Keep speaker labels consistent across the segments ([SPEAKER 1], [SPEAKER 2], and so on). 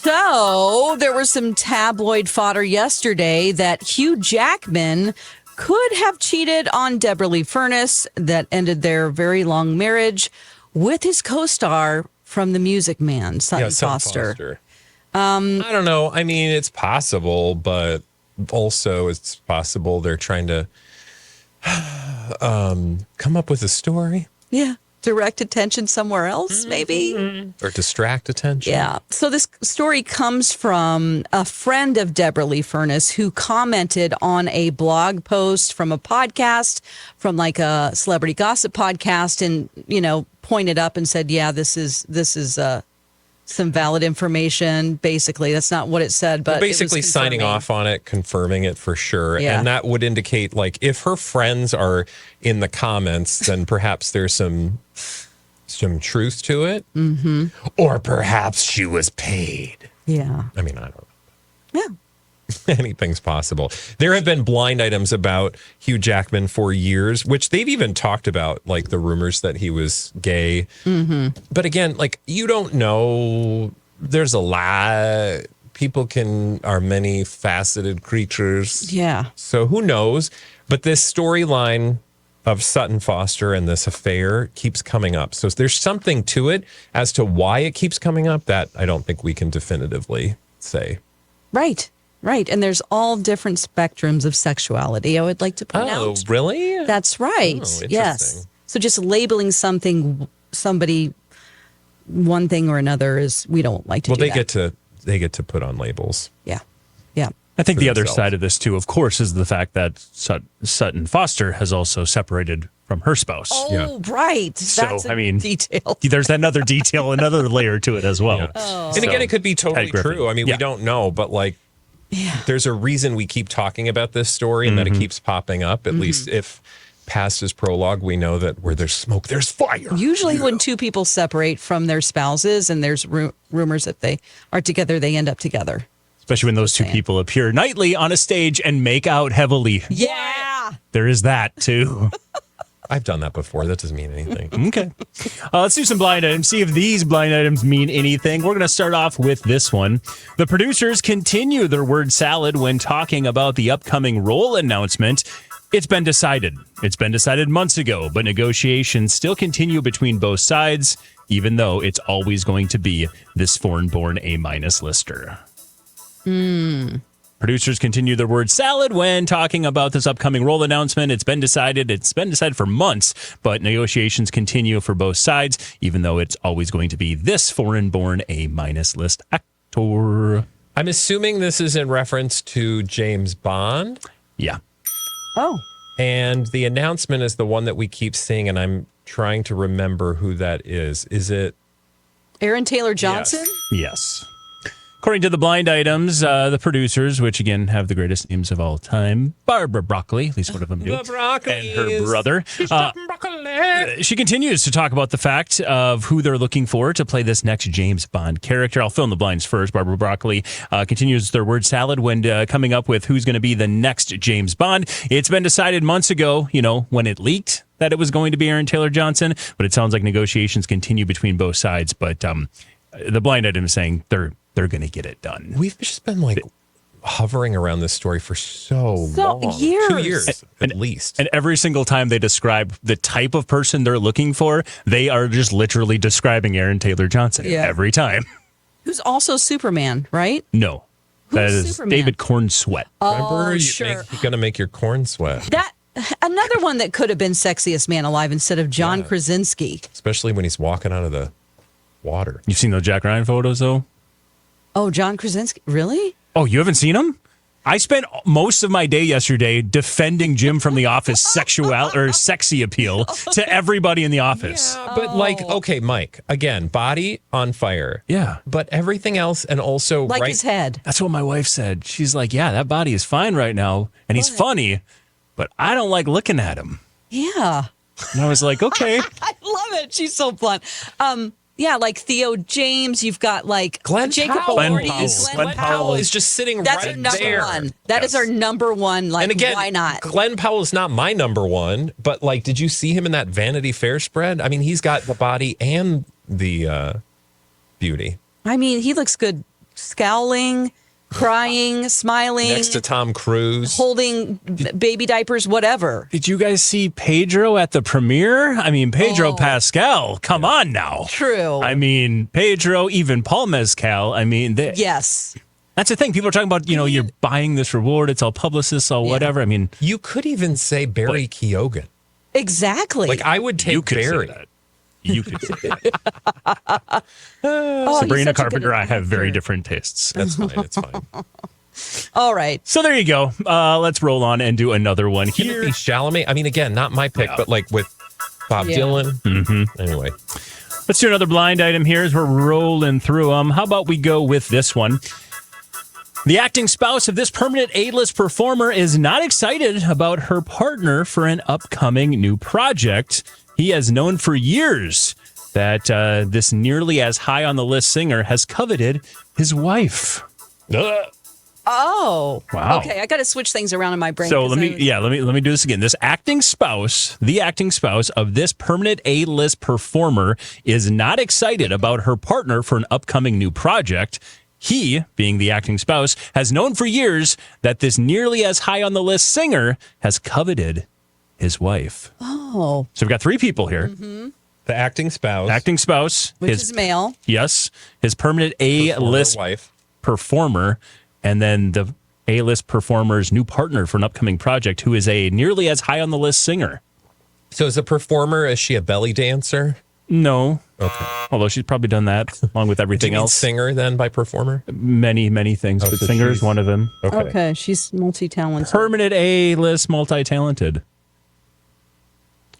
[SPEAKER 1] So there was some tabloid fodder yesterday that Hugh Jackman could have cheated on Deborah Lee Furness that ended their very long marriage with his co-star from The Music Man, Sutton Foster.
[SPEAKER 2] I don't know. I mean, it's possible, but also it's possible they're trying to come up with a story.
[SPEAKER 1] Yeah. Direct attention somewhere else, maybe.
[SPEAKER 2] Or distract attention.
[SPEAKER 1] Yeah. So this story comes from a friend of Deborah Lee Furness who commented on a blog post from a podcast, from like a celebrity gossip podcast, and, you know, pointed up and said, yeah, this is some valid information. Basically, that's not what it said, but
[SPEAKER 2] basically signing off on it, confirming it for sure.
[SPEAKER 1] Yeah.
[SPEAKER 2] And that would indicate, like, if her friends are in the comments, then perhaps there's some truth to it. Mm-hmm. Or perhaps she was paid.
[SPEAKER 1] Yeah.
[SPEAKER 2] I mean, I don't know.
[SPEAKER 1] Yeah.
[SPEAKER 2] Anything's possible. There have been blind items about Hugh Jackman for years, which they've even talked about, like the rumors that he was gay. Mm-hmm. But again, like, you don't know. There's a lot. People are many faceted creatures.
[SPEAKER 1] Yeah.
[SPEAKER 2] So who knows? But this storyline of Sutton Foster and this affair keeps coming up. So there's something to it. As to why it keeps coming up, that I don't think we can definitively say.
[SPEAKER 1] Right. Right. And there's all different spectrums of sexuality, I would like to point out.
[SPEAKER 2] Oh, really?
[SPEAKER 1] That's right.
[SPEAKER 2] Oh,
[SPEAKER 1] yes. So just labeling somebody one thing or another is, we don't like to do that.
[SPEAKER 2] They get to put on labels.
[SPEAKER 1] Yeah. Yeah.
[SPEAKER 3] I think the other side of this, too, of course, is the fact that Sutton Foster has also separated from her spouse.
[SPEAKER 1] Oh, right. That's detail.
[SPEAKER 3] There's another detail, another layer to it as well.
[SPEAKER 2] Yeah. Oh. And again, it could be totally true. I mean, we don't know, but like, there's a reason we keep talking about this story and that it keeps popping up. At least if past his prologue, we know that where there's smoke, there's fire.
[SPEAKER 1] Usually when two people separate from their spouses and there's rumors that they are together, they end up together.
[SPEAKER 3] Especially when those two people appear nightly on a stage and make out heavily.
[SPEAKER 1] Yeah.
[SPEAKER 3] There is that, too.
[SPEAKER 2] I've done that before. That doesn't mean anything.
[SPEAKER 3] Okay. Let's do some blind items. See if these blind items mean anything. We're going to start off with this one. The producers continue their word salad when talking about the upcoming role announcement. It's been decided. It's been decided months ago, but negotiations still continue between both sides, even though it's always going to be this foreign-born A- lister. Producers continue their word salad when talking about this upcoming role announcement. It's been decided. It's been decided for months, but negotiations continue for both sides, even though it's always going to be this foreign-born A- list actor.
[SPEAKER 2] I'm assuming this is in reference to James Bond.
[SPEAKER 3] Yeah.
[SPEAKER 1] Oh.
[SPEAKER 2] And the announcement is the one that we keep seeing, and I'm trying to remember who that is. Is it
[SPEAKER 1] Aaron Taylor Johnson?
[SPEAKER 3] Yes. According to the blind items, the producers, which again have the greatest names of all time, Barbra Broccoli, at least one of them do, and her brother. She continues to talk about the fact of who they're looking for to play this next James Bond character. I'll fill in the blinds first. Barbra Broccoli continues their word salad when coming up with who's going to be the next James Bond. It's been decided months ago, when it leaked, that it was going to be Aaron Taylor Johnson, but it sounds like negotiations continue between both sides. But the blind item is saying they're going to get it done.
[SPEAKER 2] We've just been hovering around this story for so long.
[SPEAKER 1] Years.
[SPEAKER 2] 2 years at least.
[SPEAKER 3] And every single time they describe the type of person they're looking for, they are just literally describing Aaron Taylor Johnson every time.
[SPEAKER 1] Who's also Superman, right?
[SPEAKER 3] No. That is
[SPEAKER 1] Superman?
[SPEAKER 3] David Corn Sweat.
[SPEAKER 2] Remember,
[SPEAKER 1] sure.
[SPEAKER 2] You're going to make your corn sweat.
[SPEAKER 1] Another one that could have been Sexiest Man Alive instead of John Krasinski.
[SPEAKER 2] Especially when he's walking out of the water.
[SPEAKER 3] You've seen those Jack Ryan photos, though?
[SPEAKER 1] Oh, John Krasinski. Really?
[SPEAKER 3] Oh, you haven't seen him? I spent most of my day yesterday defending Jim from The Office sexy appeal to everybody in the office.
[SPEAKER 2] Yeah, but okay, Mike, again, body on fire.
[SPEAKER 3] Yeah.
[SPEAKER 2] But everything else, and also
[SPEAKER 1] his head.
[SPEAKER 3] That's what my wife said. She's like, yeah, that body is fine right now, and he's funny, but I don't like looking at him.
[SPEAKER 1] Yeah.
[SPEAKER 3] And I was like, okay.
[SPEAKER 1] I love it. She's so blunt. Yeah, like Theo James. You've got
[SPEAKER 2] Glenn
[SPEAKER 1] Jacob
[SPEAKER 2] Powell.
[SPEAKER 1] Elordi.
[SPEAKER 2] Glenn Powell is just sitting
[SPEAKER 1] That's
[SPEAKER 2] right
[SPEAKER 1] our number
[SPEAKER 2] there.
[SPEAKER 1] one. That is our number one.
[SPEAKER 2] And again,
[SPEAKER 1] why not?
[SPEAKER 2] Glenn Powell is not my number one, but did you see him in that Vanity Fair spread? I mean, he's got the body and the beauty.
[SPEAKER 1] I mean, he looks good scowling, crying, smiling,
[SPEAKER 2] Next to Tom Cruise.
[SPEAKER 1] holding baby diapers, whatever.
[SPEAKER 3] Did you guys see Pedro at the premiere? I mean, Pedro Pascal. Come on now.
[SPEAKER 1] True.
[SPEAKER 3] I mean, Pedro, even Paul Mescal. I mean,
[SPEAKER 1] Yes.
[SPEAKER 3] that's the thing. People are talking about, you're buying this reward. It's all publicists, all whatever. I mean,
[SPEAKER 2] You could even say Barry Keoghan.
[SPEAKER 1] Exactly.
[SPEAKER 2] Like, I would take
[SPEAKER 3] you could
[SPEAKER 2] Barry.
[SPEAKER 3] say that. You could say that.
[SPEAKER 1] Oh, he's
[SPEAKER 3] Sabrina
[SPEAKER 1] such a
[SPEAKER 3] Carpenter,
[SPEAKER 1] good
[SPEAKER 3] I have very
[SPEAKER 1] actor.
[SPEAKER 3] different tastes.
[SPEAKER 2] That's fine. It's fine.
[SPEAKER 1] All right.
[SPEAKER 3] So there you go. Let's roll on and do another one here.
[SPEAKER 2] Timothy Chalamet. I mean, again, not my pick, but like with Bob Dylan. Mm-hmm. Anyway.
[SPEAKER 3] Let's do another blind item here as we're rolling through them. How about we go with this one? The acting spouse of this permanent A-list performer is not excited about her partner for an upcoming new project. He has known for years that this nearly as high on the list singer has coveted his wife.
[SPEAKER 1] Oh.
[SPEAKER 3] Wow.
[SPEAKER 1] Okay, I got to switch things around in my brain.
[SPEAKER 3] So let me do this again. This acting spouse, the acting spouse of this permanent A-list performer is not excited about her partner for an upcoming new project. He, being the acting spouse, has known for years that this nearly as high on the list singer has coveted his wife.
[SPEAKER 1] Oh.
[SPEAKER 3] So we've got three people here.
[SPEAKER 1] Mm-hmm.
[SPEAKER 2] The acting spouse.
[SPEAKER 3] Acting spouse.
[SPEAKER 1] Which is male.
[SPEAKER 3] Yes. His permanent A-list
[SPEAKER 2] wife.
[SPEAKER 3] performer. And then the A-list performer's new partner for an upcoming project, who is a nearly as high on the list singer.
[SPEAKER 2] So as a performer, is she a belly dancer?
[SPEAKER 3] No.
[SPEAKER 2] Okay.
[SPEAKER 3] Although she's probably done that along with everything else.
[SPEAKER 2] Singer then by performer?
[SPEAKER 3] Many, many things. But
[SPEAKER 2] so
[SPEAKER 3] singer is
[SPEAKER 2] she's-
[SPEAKER 3] one of them.
[SPEAKER 1] Okay, she's multi-talented.
[SPEAKER 3] Permanent A-list, multi-talented.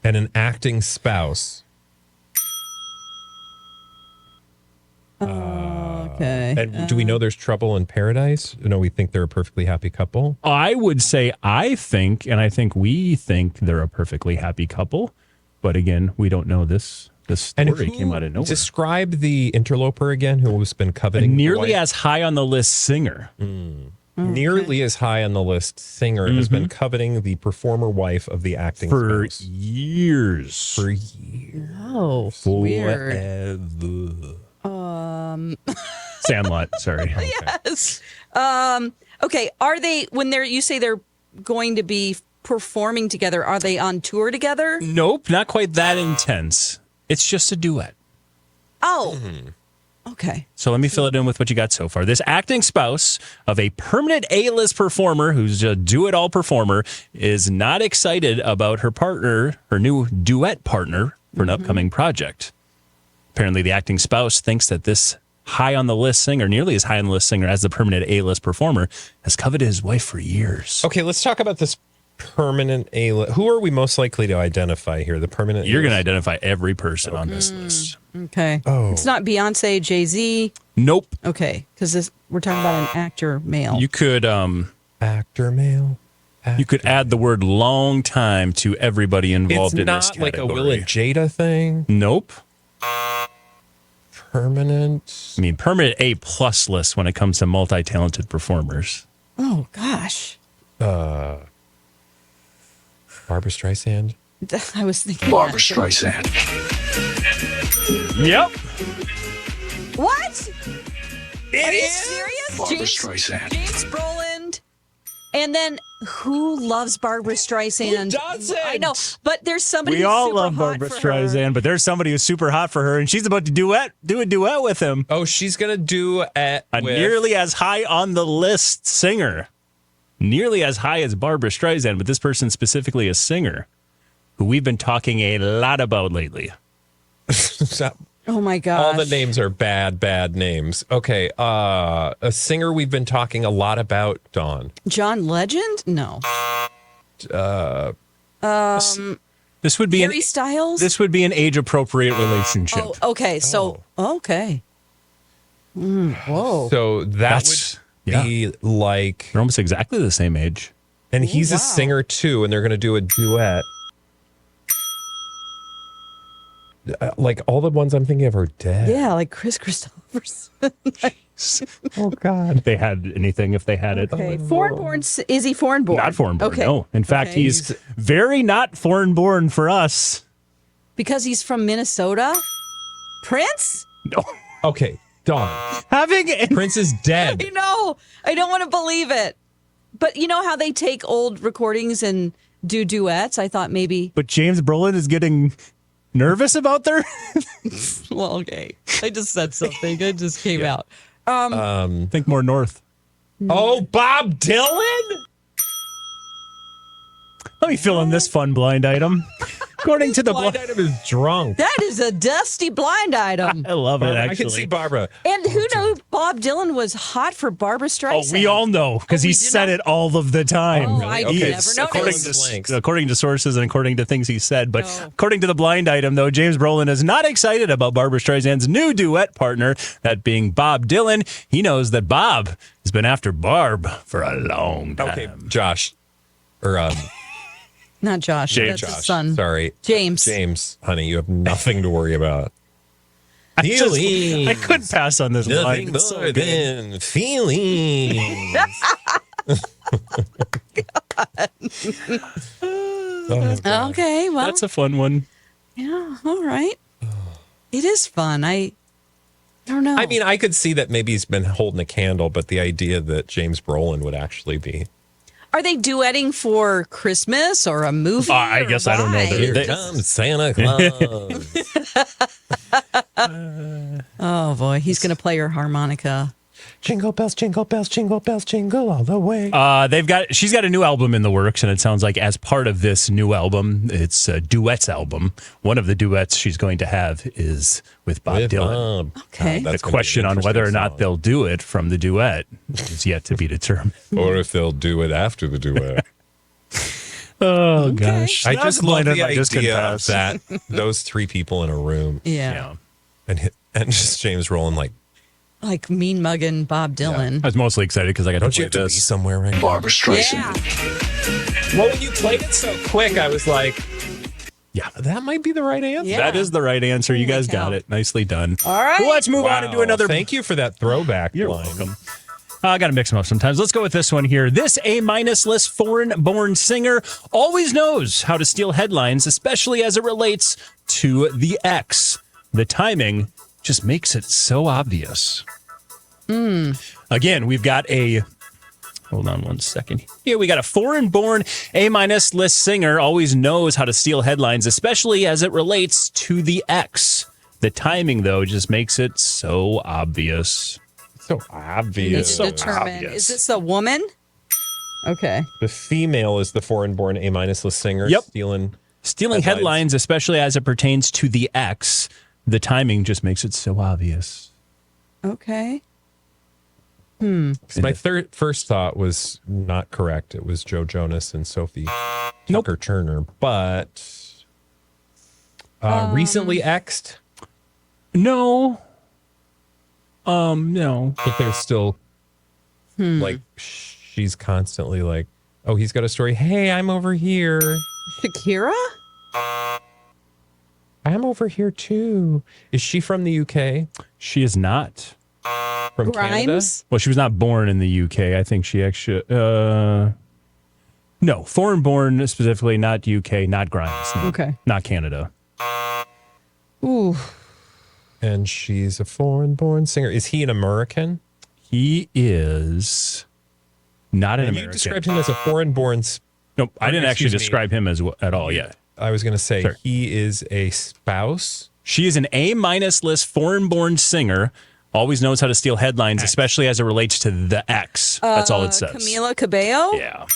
[SPEAKER 2] And an acting spouse.
[SPEAKER 1] Okay.
[SPEAKER 2] And do we know there's trouble in paradise? No, we think they're a perfectly happy couple.
[SPEAKER 3] I would say I think we think they're a perfectly happy couple. But again, we don't know this. This
[SPEAKER 2] And
[SPEAKER 3] story
[SPEAKER 2] who
[SPEAKER 3] came out of nowhere.
[SPEAKER 2] Describe the interloper again who has been
[SPEAKER 3] A
[SPEAKER 2] coveting.
[SPEAKER 3] nearly as high on the list singer.
[SPEAKER 2] Nearly as high on the list singer has been coveting the performer wife of the acting
[SPEAKER 3] For
[SPEAKER 2] spouse.
[SPEAKER 3] years.
[SPEAKER 2] For years.
[SPEAKER 1] Oh, weird.
[SPEAKER 2] Forever.
[SPEAKER 3] Sandlot, sorry.
[SPEAKER 1] Yes. Okay. Are they you say they're going to be performing together? Are they on tour together?
[SPEAKER 3] Nope, not quite that intense. It's just a duet.
[SPEAKER 1] Oh. Okay.
[SPEAKER 3] So let me fill it in with what you got so far. This acting spouse of a permanent A-list performer who's a do-it-all performer is not excited about her partner, her new duet partner for an upcoming project. Apparently, the acting spouse thinks that this high on the list singer, nearly as high on the list singer as the permanent A-list performer, has coveted his wife for years.
[SPEAKER 2] Okay, let's talk about this permanent A-list. Who are we most likely to identify here? The permanent
[SPEAKER 3] You're going to
[SPEAKER 2] A-list?
[SPEAKER 3] identify every person on this list.
[SPEAKER 1] Okay.
[SPEAKER 2] Oh.
[SPEAKER 1] It's not Beyonce, Jay-Z.
[SPEAKER 3] Nope.
[SPEAKER 1] Okay. Because we're talking about an actor male.
[SPEAKER 3] You could
[SPEAKER 2] Actor male.
[SPEAKER 3] you could add the word long time to everybody involved
[SPEAKER 2] It's
[SPEAKER 3] in this
[SPEAKER 2] not like
[SPEAKER 3] category.
[SPEAKER 2] a Will and Jada thing.
[SPEAKER 3] Nope.
[SPEAKER 2] Permanent.
[SPEAKER 3] I mean, permanent A+ list when it comes to multi-talented performers.
[SPEAKER 1] Oh, gosh.
[SPEAKER 2] Barbra Streisand.
[SPEAKER 1] I was thinking
[SPEAKER 4] Barbra
[SPEAKER 1] that.
[SPEAKER 4] Streisand.
[SPEAKER 3] Yep.
[SPEAKER 1] What? Are you serious?
[SPEAKER 4] Barbra
[SPEAKER 1] James
[SPEAKER 4] Streisand.
[SPEAKER 1] Brolin. And then who loves Barbra Streisand?
[SPEAKER 2] Who doesn't?
[SPEAKER 1] I know, but there's somebody
[SPEAKER 3] We
[SPEAKER 1] who's
[SPEAKER 3] all
[SPEAKER 1] super
[SPEAKER 3] love
[SPEAKER 1] hot
[SPEAKER 3] Barbra
[SPEAKER 1] for her.
[SPEAKER 3] Streisand, but there's somebody who's super hot for her, and she's about to do a duet with him.
[SPEAKER 2] Oh, she's gonna do
[SPEAKER 3] A nearly as high on the list singer. Nearly as high as Barbra Streisand, but this person specifically a singer who we've been talking a lot about lately.
[SPEAKER 1] Oh my gosh.
[SPEAKER 2] All the names are bad names. Okay, a singer we've been talking a lot about, Dawn.
[SPEAKER 1] John Legend? No.
[SPEAKER 3] This would be
[SPEAKER 1] Harry Styles?
[SPEAKER 3] this would be an age appropriate relationship.
[SPEAKER 1] Oh, okay. So, okay. Whoa.
[SPEAKER 2] So that
[SPEAKER 3] That's-
[SPEAKER 2] would be like,
[SPEAKER 3] They're almost exactly the same age.
[SPEAKER 2] and he's
[SPEAKER 1] wow.
[SPEAKER 2] a singer too, and they're gonna do a duet. Like all the ones I'm thinking of are dead.
[SPEAKER 1] Yeah, like Chris Christopherson.
[SPEAKER 2] Oh God.
[SPEAKER 3] If they had anything, if they had it.
[SPEAKER 1] Okay. Foreign-born. Is he foreign-born?
[SPEAKER 3] Not foreign born,
[SPEAKER 1] Okay.
[SPEAKER 3] no. In fact,
[SPEAKER 1] Okay.
[SPEAKER 3] he's very not foreign born for us.
[SPEAKER 1] Because he's from Minnesota? Prince?
[SPEAKER 3] No.
[SPEAKER 2] Okay. Don't. Prince is dead.
[SPEAKER 1] I know. I don't want to believe it. But you know how they take old recordings and do duets? I thought maybe.
[SPEAKER 3] But James Brolin is getting nervous about their.
[SPEAKER 1] Well, okay. I just said something. It just came out.
[SPEAKER 3] Think more north.
[SPEAKER 2] Oh, Bob Dylan?
[SPEAKER 3] Let me fill in this fun blind item. According to the
[SPEAKER 2] Blind item is drunk.
[SPEAKER 1] That is a dusty blind item.
[SPEAKER 3] I love it, actually.
[SPEAKER 2] I can see Barbara.
[SPEAKER 1] And who knew Bob Dylan was hot for Barbra Streisand?
[SPEAKER 3] Oh, we all know because
[SPEAKER 1] Oh,
[SPEAKER 3] he
[SPEAKER 1] we do
[SPEAKER 3] said
[SPEAKER 1] know?
[SPEAKER 3] it all of the time.
[SPEAKER 1] Oh, I
[SPEAKER 2] Okay,
[SPEAKER 1] never
[SPEAKER 2] so
[SPEAKER 1] noticed.
[SPEAKER 3] According to sources and according to things he said. But
[SPEAKER 1] No.
[SPEAKER 3] according to the blind item, though, James Brolin is not excited about Barbra Streisand's new duet partner, that being Bob Dylan. He knows that Bob has been after Barb for a long time.
[SPEAKER 2] Okay, Josh. Or
[SPEAKER 1] Not Josh.
[SPEAKER 3] James.
[SPEAKER 1] That's his son.
[SPEAKER 2] Sorry.
[SPEAKER 1] James.
[SPEAKER 2] James, honey, you have nothing to worry about.
[SPEAKER 3] I couldn't pass on this
[SPEAKER 2] Nothing
[SPEAKER 3] line.
[SPEAKER 2] more
[SPEAKER 3] It's so good.
[SPEAKER 2] than feelings.
[SPEAKER 1] Okay, well,
[SPEAKER 3] That's a fun one.
[SPEAKER 1] yeah, all right. It is fun. I don't know.
[SPEAKER 2] I mean, I could see that maybe he's been holding a candle, but the idea that James Brolin would actually be.
[SPEAKER 1] Are they duetting for Christmas or a movie?
[SPEAKER 3] I
[SPEAKER 1] or
[SPEAKER 3] guess I don't know.
[SPEAKER 1] why?
[SPEAKER 2] Here comes Santa Claus.
[SPEAKER 1] Oh boy, he's going to play her harmonica.
[SPEAKER 2] Jingle bells, jingle bells, jingle bells, jingle all the way.
[SPEAKER 3] She's got a new album in the works, and it sounds like as part of this new album, it's a duets album. One of the duets she's going to have is with Bob Dylan.
[SPEAKER 1] Okay.
[SPEAKER 3] The question on whether or not they'll do it from the duet is yet to be determined.
[SPEAKER 2] Or if they'll do it after the duet.
[SPEAKER 3] Oh, gosh.
[SPEAKER 2] I
[SPEAKER 3] That was
[SPEAKER 2] just
[SPEAKER 3] a blind
[SPEAKER 2] love the
[SPEAKER 3] item I just couldn't
[SPEAKER 2] idea of
[SPEAKER 3] pass.
[SPEAKER 2] that. Those three people in a room.
[SPEAKER 1] Yeah.
[SPEAKER 2] And just James Brolin like,
[SPEAKER 1] Like mean mugging Bob Dylan.
[SPEAKER 3] I was mostly excited because I got
[SPEAKER 2] don't
[SPEAKER 3] to
[SPEAKER 2] you
[SPEAKER 3] play
[SPEAKER 2] have to be
[SPEAKER 3] this.
[SPEAKER 2] somewhere right now?
[SPEAKER 4] Barbra Streisand.
[SPEAKER 1] Yeah.
[SPEAKER 2] Well, when you played it so quick, I was like,
[SPEAKER 3] Yeah.
[SPEAKER 2] that might be the right answer.
[SPEAKER 1] Yeah.
[SPEAKER 3] That is the right answer. You guys
[SPEAKER 1] cow.
[SPEAKER 3] got it. Nicely done.
[SPEAKER 1] All right.
[SPEAKER 3] Let's move on and do another.
[SPEAKER 2] Thank you for that throwback
[SPEAKER 3] You're
[SPEAKER 2] line.
[SPEAKER 3] welcome. I got to mix them up sometimes. Let's go with this one here. This A-minus list foreign-born singer always knows how to steal headlines, especially as it relates to the X. The timing just makes it so obvious. Again, we've got a... Hold on one second. Here we got a foreign-born A-minus list singer always knows how to steal headlines, especially as it relates to the X. The timing, though, just makes it so obvious.
[SPEAKER 2] So obvious.
[SPEAKER 1] Need to determine,
[SPEAKER 3] obvious.
[SPEAKER 1] is this a woman? Okay.
[SPEAKER 2] The female is the foreign-born A-minus list singer.
[SPEAKER 3] Yep.
[SPEAKER 2] Stealing
[SPEAKER 3] Headlines, especially as it pertains to the X, the timing just makes it so obvious.
[SPEAKER 1] Okay.
[SPEAKER 2] My first thought was not correct. It was Joe Jonas and Sophie Tucker Turner, but recently X'd,
[SPEAKER 3] No. No.
[SPEAKER 2] but they're still like she's constantly like, oh, he's got a story. Hey, I'm over here.
[SPEAKER 1] Shakira?
[SPEAKER 2] I'm over here too. Is she from the UK?
[SPEAKER 3] She is not.
[SPEAKER 2] From Canada?
[SPEAKER 1] Grimes?
[SPEAKER 3] Well, she was not born in the UK. I think she actually... no, foreign-born specifically, not UK, not Grimes. No.
[SPEAKER 1] Okay.
[SPEAKER 3] Not Canada.
[SPEAKER 1] Ooh.
[SPEAKER 2] And she's a foreign-born singer. Is he an American?
[SPEAKER 3] He is not an
[SPEAKER 2] And you
[SPEAKER 3] American.
[SPEAKER 2] described him as a foreign-born.
[SPEAKER 3] Nope, I didn't actually
[SPEAKER 2] Excuse me.
[SPEAKER 3] describe him as at all yet.
[SPEAKER 2] I was going to say
[SPEAKER 3] Sure.
[SPEAKER 2] he is a spouse.
[SPEAKER 3] She is an A-minus list foreign-born singer. Always knows how to steal headlines, especially as it relates to the X. That's all it says.
[SPEAKER 1] Camila Cabello?
[SPEAKER 3] Yeah.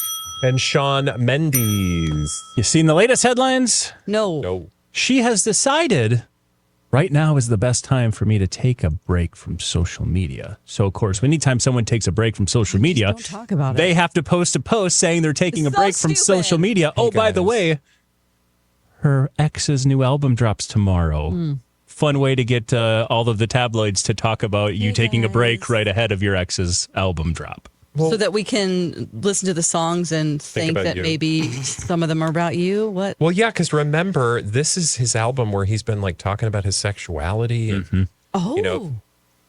[SPEAKER 2] And Sean Mendes.
[SPEAKER 3] You seen the latest headlines?
[SPEAKER 1] No.
[SPEAKER 2] No.
[SPEAKER 3] She has decided right now is the best time for me to take a break from social media. So, of course, anytime someone takes a break from social media,
[SPEAKER 1] Don't talk about it.
[SPEAKER 3] they have to post a post saying they're taking
[SPEAKER 1] It's
[SPEAKER 3] a break
[SPEAKER 1] so
[SPEAKER 3] from
[SPEAKER 1] stupid.
[SPEAKER 3] social media. Oh, by the
[SPEAKER 2] guys.
[SPEAKER 3] way, her ex's new album drops tomorrow. Fun way to get all of the tabloids to talk about you taking a break
[SPEAKER 1] guys.
[SPEAKER 3] right ahead of your ex's album drop.
[SPEAKER 1] So that we can listen to the songs and think
[SPEAKER 2] about
[SPEAKER 1] that
[SPEAKER 2] you.
[SPEAKER 1] maybe some of them are about you. What?
[SPEAKER 2] Well, yeah, because remember, this is his album where he's been like talking about his sexuality. And,
[SPEAKER 1] Oh.
[SPEAKER 2] you know,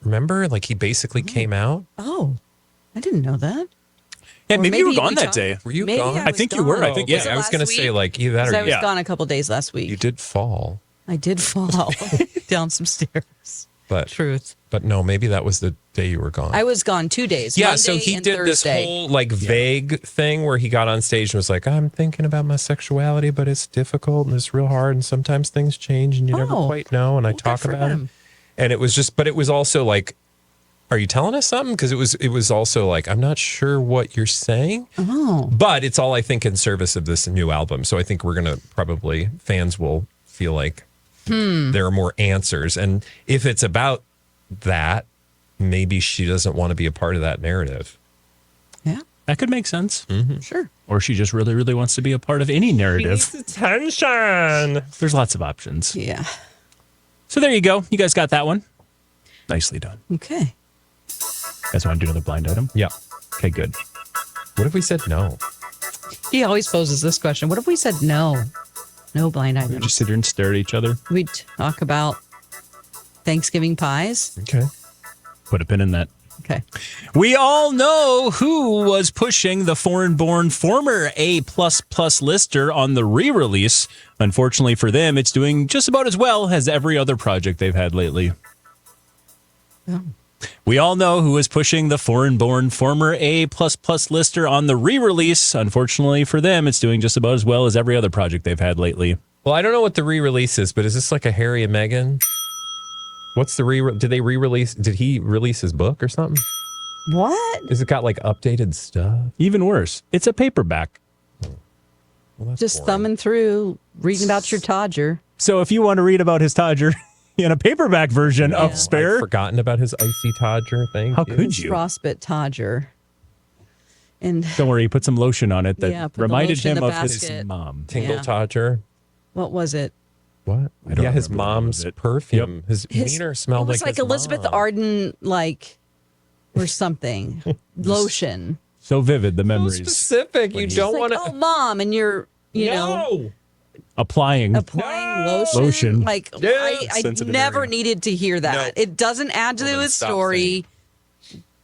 [SPEAKER 2] remember, like he basically came out.
[SPEAKER 1] Oh. I didn't know that.
[SPEAKER 3] Yeah,
[SPEAKER 1] Or
[SPEAKER 3] maybe you were
[SPEAKER 1] maybe
[SPEAKER 3] gone
[SPEAKER 1] we
[SPEAKER 3] that
[SPEAKER 1] talked-
[SPEAKER 3] day.
[SPEAKER 2] Were you
[SPEAKER 1] Maybe
[SPEAKER 2] gone?
[SPEAKER 3] I think you were. I think,
[SPEAKER 2] yeah,
[SPEAKER 1] Was it
[SPEAKER 2] I was
[SPEAKER 1] last
[SPEAKER 2] going to say
[SPEAKER 1] week?
[SPEAKER 2] like either that
[SPEAKER 1] 'Cause
[SPEAKER 2] or
[SPEAKER 1] I was
[SPEAKER 3] Yeah.
[SPEAKER 1] gone a couple days last week.
[SPEAKER 2] you did fall.
[SPEAKER 1] I did fall down some stairs. Truth.
[SPEAKER 2] But no, maybe that was the day you were gone.
[SPEAKER 1] I was gone 2 days.
[SPEAKER 2] Yeah,
[SPEAKER 1] Monday
[SPEAKER 2] so he
[SPEAKER 1] and
[SPEAKER 2] did
[SPEAKER 1] Thursday.
[SPEAKER 2] this whole vague thing where he got on stage and was like, I'm thinking about my sexuality, but it's difficult and it's real hard and sometimes things change and you never quite know. And I talk
[SPEAKER 1] good for
[SPEAKER 2] about it.
[SPEAKER 1] him.
[SPEAKER 2] And it was just, but it was also like, are you telling us something? Because it was also like, I'm not sure what you're saying.
[SPEAKER 1] Oh.
[SPEAKER 2] But it's all, I think, in service of this new album. So I think we're going to probably, fans will feel like there are more answers. And if it's about that, maybe she doesn't want to be a part of that narrative.
[SPEAKER 1] Yeah.
[SPEAKER 3] That could make sense.
[SPEAKER 1] Sure.
[SPEAKER 3] Or she just really, really wants to be a part of any narrative.
[SPEAKER 2] Attention.
[SPEAKER 3] There's lots of options.
[SPEAKER 1] Yeah.
[SPEAKER 3] So there you go. You guys got that one. Nicely done.
[SPEAKER 1] Okay.
[SPEAKER 3] You guys want to do another blind item?
[SPEAKER 2] Yeah.
[SPEAKER 3] Okay, good.
[SPEAKER 2] What if we said no?
[SPEAKER 1] He always poses this question. What if we said no? No blind
[SPEAKER 3] We
[SPEAKER 1] items.
[SPEAKER 3] just sit here and stare at each other.
[SPEAKER 1] We'd talk about Thanksgiving pies.
[SPEAKER 2] Okay.
[SPEAKER 3] Put a pin in that.
[SPEAKER 1] Okay.
[SPEAKER 3] We all know who was pushing the foreign-born former A++ lister on the re-release. Unfortunately for them, it's doing just about as well as every other project they've had lately.
[SPEAKER 1] Oh.
[SPEAKER 3] We all know who was pushing the foreign-born former A++ lister on the re-release. Unfortunately for them, it's doing just about as well as every other project they've had lately.
[SPEAKER 2] Well, I don't know what the re-release is, but is this like a Harry and Meghan? What's the did they re-release? Did he release his book or something?
[SPEAKER 1] What?
[SPEAKER 2] Is it got like updated stuff?
[SPEAKER 3] Even worse, it's a paperback.
[SPEAKER 2] Well, that's
[SPEAKER 1] Just
[SPEAKER 2] boring.
[SPEAKER 1] thumbing through, reading about your Todger.
[SPEAKER 3] So if you want to read about his Todger in a paperback version of
[SPEAKER 2] I'd
[SPEAKER 3] Spare,
[SPEAKER 2] forgotten about his icy Todger thing.
[SPEAKER 3] how could you?
[SPEAKER 1] Frostbite Todger. And
[SPEAKER 3] Don't worry, he put some lotion on it that
[SPEAKER 1] Yeah, put the
[SPEAKER 3] reminded
[SPEAKER 1] lotion in
[SPEAKER 3] him
[SPEAKER 1] the
[SPEAKER 3] of his
[SPEAKER 1] basket.
[SPEAKER 3] mom.
[SPEAKER 2] Tingle
[SPEAKER 1] Yeah.
[SPEAKER 2] Todger.
[SPEAKER 1] what was it?
[SPEAKER 2] What?
[SPEAKER 3] I don't
[SPEAKER 2] Yeah, his
[SPEAKER 3] remember the name
[SPEAKER 2] mom's
[SPEAKER 3] of it.
[SPEAKER 2] perfume. His wiener smelled
[SPEAKER 1] It was
[SPEAKER 2] like
[SPEAKER 1] like
[SPEAKER 2] his
[SPEAKER 1] Elizabeth
[SPEAKER 2] mom.
[SPEAKER 1] Arden, like, or something. Lotion.
[SPEAKER 3] So vivid, the
[SPEAKER 2] So
[SPEAKER 3] memories.
[SPEAKER 2] specific. You
[SPEAKER 1] It's
[SPEAKER 2] don't
[SPEAKER 1] like,
[SPEAKER 2] want to.
[SPEAKER 1] oh, Mom, and you're, you know,
[SPEAKER 3] Applying.
[SPEAKER 1] applying lotion.
[SPEAKER 3] Lotion.
[SPEAKER 1] Like,
[SPEAKER 2] No.
[SPEAKER 1] I
[SPEAKER 3] Sensitive
[SPEAKER 1] never
[SPEAKER 3] area.
[SPEAKER 1] needed to hear that.
[SPEAKER 2] No.
[SPEAKER 1] It doesn't add to
[SPEAKER 2] Well, then
[SPEAKER 1] his
[SPEAKER 2] stop
[SPEAKER 1] story.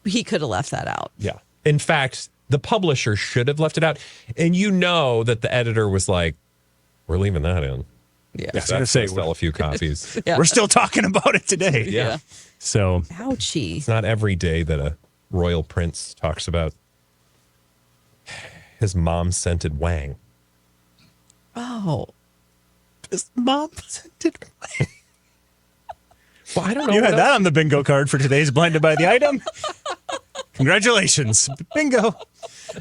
[SPEAKER 1] He could have left that out.
[SPEAKER 2] Yeah. In fact, the publisher should have left it out. And you know that the editor was like, we're leaving that in.
[SPEAKER 1] Yeah.
[SPEAKER 3] I was gonna say,
[SPEAKER 2] sell a few copies.
[SPEAKER 1] Yeah.
[SPEAKER 3] We're still talking about it today.
[SPEAKER 2] Yeah.
[SPEAKER 3] So
[SPEAKER 1] Ouchie.
[SPEAKER 2] It's not every day that a royal prince talks about his mom scented wang.
[SPEAKER 1] Oh.
[SPEAKER 3] his mom did.
[SPEAKER 2] Well, I don't know.
[SPEAKER 3] You
[SPEAKER 2] what
[SPEAKER 3] had that on the bingo card for today's Blinded by the Item. Congratulations. Bingo.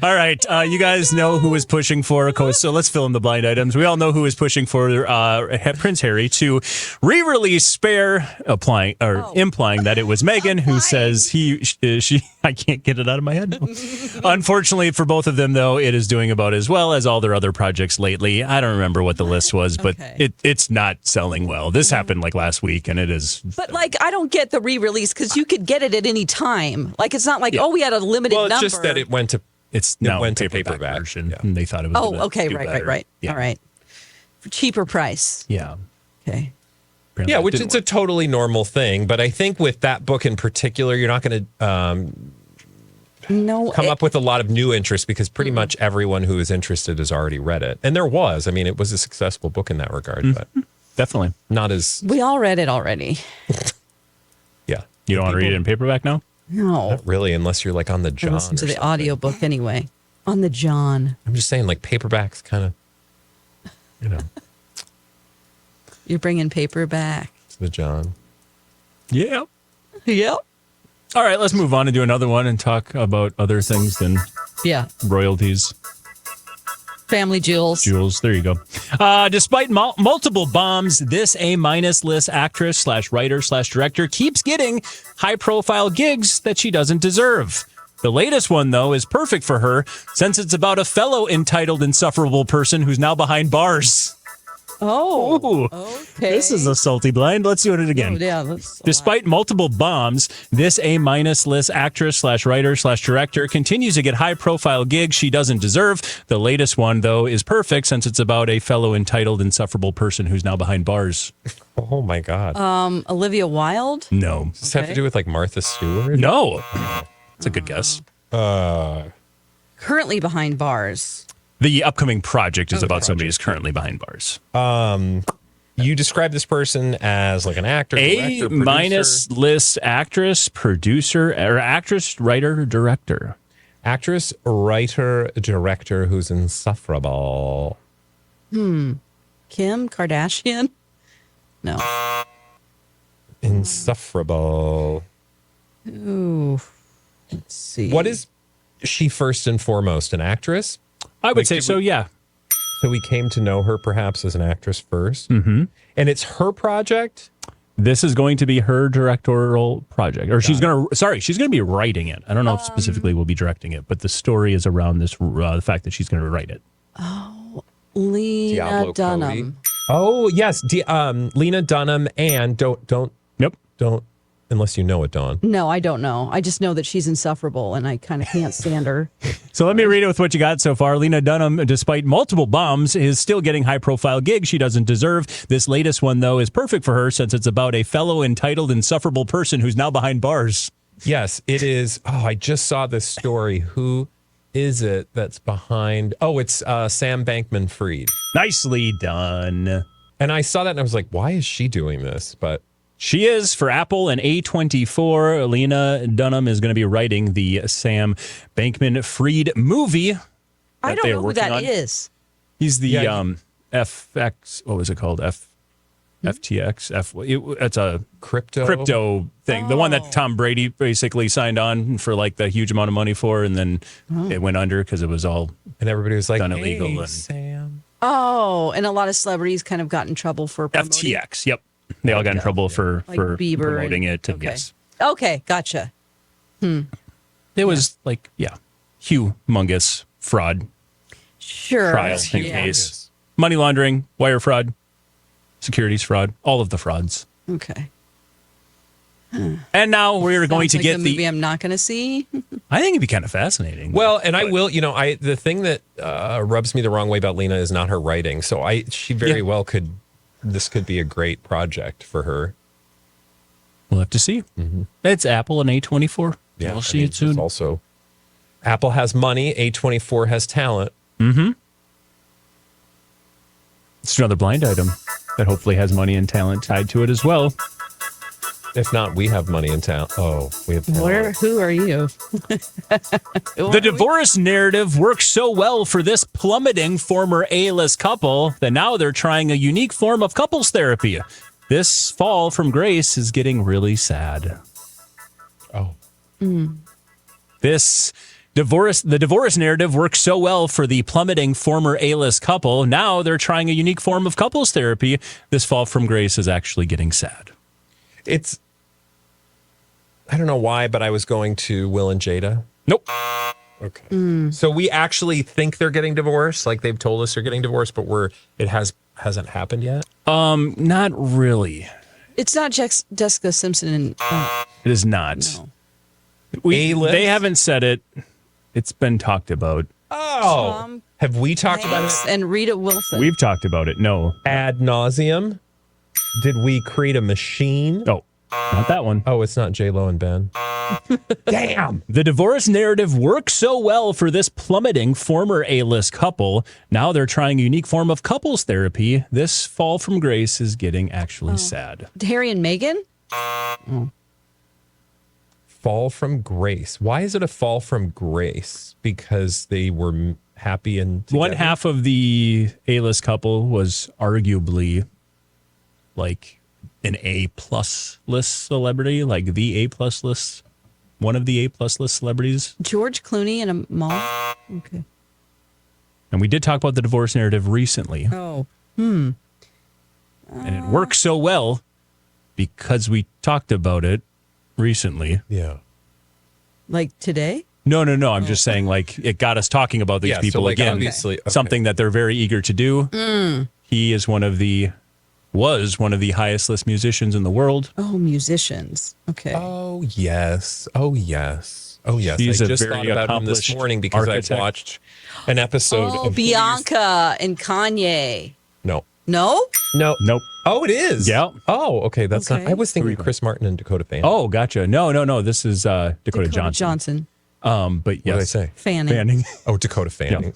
[SPEAKER 3] All right. You guys know who is pushing for a coast. So let's fill in the blind items. We all know who is pushing for Prince Harry to re-release Spare, implying that it was Meghan who says she. I can't get it out of my head now. Unfortunately for both of them, though, it is doing about as well as all their other projects lately. I don't remember what the list was, but it's not selling well. This happened like last week, and it is.
[SPEAKER 1] But like, I don't get the re-release because you could get it at any time. Like, it's not like, oh, we had a limited
[SPEAKER 2] Well, it's
[SPEAKER 1] number.
[SPEAKER 2] just that it went to.
[SPEAKER 3] It's
[SPEAKER 2] It
[SPEAKER 3] now
[SPEAKER 2] went to
[SPEAKER 3] paperback
[SPEAKER 2] paperback.
[SPEAKER 3] version,
[SPEAKER 2] Yeah.
[SPEAKER 3] and they thought it was.
[SPEAKER 1] Oh,
[SPEAKER 3] gonna
[SPEAKER 1] okay,
[SPEAKER 3] do
[SPEAKER 1] right.
[SPEAKER 3] better.
[SPEAKER 1] All right. For cheaper price.
[SPEAKER 3] Yeah.
[SPEAKER 1] Okay.
[SPEAKER 3] Apparently
[SPEAKER 2] Yeah,
[SPEAKER 3] it
[SPEAKER 2] which
[SPEAKER 3] didn't
[SPEAKER 2] is a
[SPEAKER 3] work.
[SPEAKER 2] totally normal thing. But I think with that book in particular, you're not going to
[SPEAKER 1] No.
[SPEAKER 2] come up with a lot of new interest because pretty much everyone who is interested has already read it. And there was. I mean, it was a successful book in that regard, but
[SPEAKER 3] Definitely.
[SPEAKER 2] not as,
[SPEAKER 1] We all read it already.
[SPEAKER 2] yeah.
[SPEAKER 3] You don't want to read it in paperback now?
[SPEAKER 1] No.
[SPEAKER 2] Not really, unless you're like on the
[SPEAKER 1] I
[SPEAKER 2] John.
[SPEAKER 1] listened to
[SPEAKER 2] or
[SPEAKER 1] the
[SPEAKER 2] something.
[SPEAKER 1] audiobook anyway. On the John.
[SPEAKER 2] I'm just saying, like, paperbacks kind of,
[SPEAKER 1] You're bringing paper back.
[SPEAKER 2] it's the John.
[SPEAKER 3] Yeah.
[SPEAKER 1] Yep.
[SPEAKER 3] All right, let's move on and do another one and talk about other things than
[SPEAKER 1] Yeah.
[SPEAKER 3] royalties.
[SPEAKER 1] Family jewels.
[SPEAKER 3] Jules, there you go. Despite multiple bombs, this A-list actress / writer / director keeps getting high-profile gigs that she doesn't deserve. The latest one, though, is perfect for her since it's about a fellow entitled, insufferable person who's now behind bars.
[SPEAKER 1] Oh.
[SPEAKER 3] Ooh,
[SPEAKER 1] Okay.
[SPEAKER 3] this is a salty blind. Let's do it again.
[SPEAKER 1] Oh, yeah. That's
[SPEAKER 3] Despite multiple bombs, this A-list actress / writer / director continues to get high-profile gigs she doesn't deserve. The latest one, though, is perfect since it's about a fellow entitled, insufferable person who's now behind bars.
[SPEAKER 2] Oh, my God.
[SPEAKER 1] Olivia Wilde.
[SPEAKER 3] No.
[SPEAKER 2] Does this have to do with, like, Martha Stewart?
[SPEAKER 3] No. That's a good guess.
[SPEAKER 1] Currently behind bars.
[SPEAKER 3] The upcoming project is about
[SPEAKER 2] project.
[SPEAKER 3] somebody who's currently behind bars.
[SPEAKER 2] You describe this person as like an actor, director, producer.
[SPEAKER 3] minus list actress, producer, or actress, writer, director.
[SPEAKER 2] Actress, writer, director who's insufferable.
[SPEAKER 1] Kim Kardashian? No.
[SPEAKER 2] Insufferable.
[SPEAKER 1] Ooh. Let's see.
[SPEAKER 2] What is she first and foremost? An actress?
[SPEAKER 3] I would say so, yeah.
[SPEAKER 2] So we came to know her perhaps as an actress first. Mm-hmm. And it's her project?
[SPEAKER 3] This is going to be her directorial project. Or she's going to be writing it. I don't know if specifically will be directing it, but the story is around this, the fact that she's going to write it.
[SPEAKER 1] Oh, Lena
[SPEAKER 2] Diablo
[SPEAKER 1] Dunham.
[SPEAKER 2] Cody. Oh, yes. Lena Dunham and don't, unless you know it, Dawn.
[SPEAKER 1] No, I don't know. I just know that she's insufferable, and I kind of can't stand her.
[SPEAKER 3] So let me read it with what you got so far. Lena Dunham, despite multiple bombs, is still getting high-profile gigs she doesn't deserve. This latest one, though, is perfect for her since it's about a fellow entitled, insufferable person who's now behind bars.
[SPEAKER 2] Yes, it is. Oh, I just saw this story. Who is it that's behind? Oh, it's Sam Bankman-Fried.
[SPEAKER 3] Nicely done.
[SPEAKER 2] And I saw that and I was like, why is she doing this? But
[SPEAKER 3] She is for Apple and A24. Lena Dunham is going to be writing the Sam Bankman-Fried movie.
[SPEAKER 1] I don't know who that is.
[SPEAKER 3] He's the FX. What was it called? FTX. It's a crypto thing. The one that Tom Brady basically signed on for like the huge amount of money for, and then it went under because it was all
[SPEAKER 2] and everybody was like,
[SPEAKER 3] done illegal.
[SPEAKER 2] Hey,
[SPEAKER 3] and
[SPEAKER 2] Sam.
[SPEAKER 1] Oh, and a lot of celebrities kind of got in trouble for promoting.
[SPEAKER 3] FTX. Yep. They all got in trouble for
[SPEAKER 1] Bieber
[SPEAKER 3] promoting it.
[SPEAKER 1] Okay.
[SPEAKER 3] Yes.
[SPEAKER 1] Okay, gotcha.
[SPEAKER 3] It was humongous fraud
[SPEAKER 1] Sure.
[SPEAKER 3] trial and case. Money laundering, wire fraud, securities fraud, all of the frauds.
[SPEAKER 1] Okay.
[SPEAKER 3] And now we're going to
[SPEAKER 1] Sounds
[SPEAKER 3] get
[SPEAKER 1] like a movie I'm not going to see.
[SPEAKER 3] I think it'd be kind of fascinating.
[SPEAKER 2] Well, and I will, the thing that rubs me the wrong way about Lena is not her writing. So she very well this could be a great project for her.
[SPEAKER 3] We'll have to see. Mm-hmm. It's Apple and A24.
[SPEAKER 2] Yeah,
[SPEAKER 3] we'll see it soon.
[SPEAKER 2] Also, Apple has money. A24 has talent.
[SPEAKER 3] Mm-hmm. It's another blind item that hopefully has money and talent tied to it as well.
[SPEAKER 2] If not, we have money and talent. Oh, we have talent.
[SPEAKER 1] Who are you?
[SPEAKER 3] The divorce narrative works so well for this plummeting former A-list couple that now they're trying a unique form of couples therapy. This fall from grace is getting really sad.
[SPEAKER 2] Oh.
[SPEAKER 3] The divorce narrative works so well for the plummeting former A-list couple. Now they're trying a unique form of couples therapy. This fall from grace is actually getting sad.
[SPEAKER 2] I don't know why, but I was going to Will and Jada.
[SPEAKER 3] Nope.
[SPEAKER 2] Okay. So we actually think they're getting divorced, like they've told us they're getting divorced, but it hasn't happened yet.
[SPEAKER 3] Not really.
[SPEAKER 1] It's not Jessica Simpson and
[SPEAKER 3] It is not.
[SPEAKER 1] no.
[SPEAKER 3] They haven't said it. It's been talked about.
[SPEAKER 2] Oh, have we talked about it
[SPEAKER 1] and Rita Wilson.
[SPEAKER 3] We've talked about it. No.
[SPEAKER 2] ad nauseum? Did we create a machine?
[SPEAKER 3] Oh, not that one.
[SPEAKER 2] Oh, it's not J-Lo and Ben. Damn.
[SPEAKER 3] The divorce narrative works so well for this plummeting former A-list couple. Now they're trying a unique form of couples therapy. This fall from grace is getting actually sad.
[SPEAKER 1] Harry and Meghan?
[SPEAKER 2] Fall from grace. Why is it a fall from grace? Because they were happy and together?
[SPEAKER 3] One half of the A-list couple was arguably like an A-plus list celebrity, like the A-plus list, one of the A-plus list celebrities.
[SPEAKER 1] George Clooney and Amal? Okay.
[SPEAKER 3] And we did talk about the divorce narrative recently.
[SPEAKER 1] Oh.
[SPEAKER 3] And it works so well because we talked about it recently.
[SPEAKER 2] Yeah.
[SPEAKER 1] Like today?
[SPEAKER 3] No. I'm just saying, like, it got us talking about these people
[SPEAKER 2] so like
[SPEAKER 3] again.
[SPEAKER 2] Obviously, okay.
[SPEAKER 3] Something that they're very eager to do. He is was one of the highest list musicians in the world.
[SPEAKER 1] Oh, musicians. Okay.
[SPEAKER 2] Oh, yes. He's
[SPEAKER 3] a
[SPEAKER 2] I just
[SPEAKER 3] very
[SPEAKER 2] thought about him this
[SPEAKER 3] accomplished
[SPEAKER 2] morning because
[SPEAKER 3] architect.
[SPEAKER 2] I watched an episode of
[SPEAKER 1] Bianca and Kanye.
[SPEAKER 2] No.
[SPEAKER 1] No?
[SPEAKER 3] Nope.
[SPEAKER 2] Oh, it is.
[SPEAKER 3] Yeah.
[SPEAKER 2] Oh, okay. That's
[SPEAKER 1] Okay.
[SPEAKER 2] not. I was thinking Chris Martin and Dakota Fanning.
[SPEAKER 3] Oh, gotcha. No. This is Dakota Johnson. But
[SPEAKER 2] What
[SPEAKER 3] yes.
[SPEAKER 2] did I say?
[SPEAKER 1] Fanning.
[SPEAKER 2] Oh, Dakota Fanning.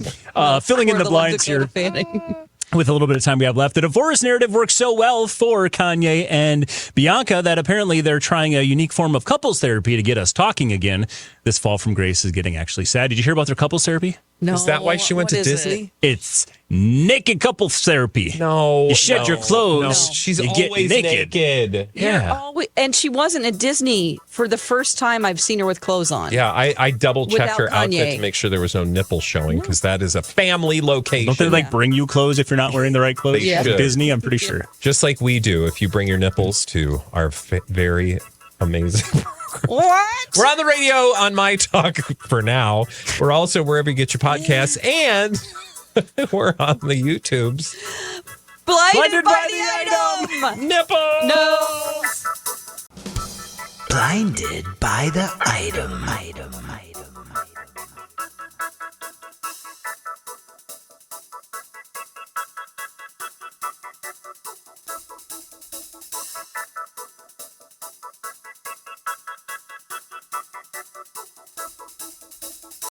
[SPEAKER 3] Filling in
[SPEAKER 1] Or
[SPEAKER 3] the blinds
[SPEAKER 1] Dakota
[SPEAKER 3] here.
[SPEAKER 1] Fanning.
[SPEAKER 3] with a little bit of time we have left, the divorce narrative works so well for Kanye and Bianca that apparently they're trying a unique form of couples therapy to get us talking again. This fall from grace is getting actually sad. Did you hear about their couples therapy?
[SPEAKER 1] No.
[SPEAKER 2] Is that why she went to
[SPEAKER 1] What is
[SPEAKER 2] Disney?
[SPEAKER 3] It's naked couples therapy.
[SPEAKER 2] No.
[SPEAKER 3] You shed your clothes.
[SPEAKER 2] No. She's
[SPEAKER 3] you get
[SPEAKER 2] always naked.
[SPEAKER 3] Yeah.
[SPEAKER 1] And she wasn't at Disney for the first time I've seen her with clothes on.
[SPEAKER 2] Yeah, I double checked her
[SPEAKER 1] Without
[SPEAKER 2] outfit
[SPEAKER 1] Kanye.
[SPEAKER 2] to make sure there was no nipple showing because that is a family location.
[SPEAKER 3] Don't they bring you clothes if you're not wearing the right clothes?
[SPEAKER 2] They should.
[SPEAKER 3] Disney, I'm pretty sure.
[SPEAKER 2] Just like we do if you bring your nipples to our very amazing
[SPEAKER 1] What?
[SPEAKER 2] We're on the radio on My Talk for now. We're also wherever you get your podcasts, and we're on the YouTubes.
[SPEAKER 1] Blinded by the item.
[SPEAKER 2] Nipple.
[SPEAKER 1] No.
[SPEAKER 4] Blinded by the item.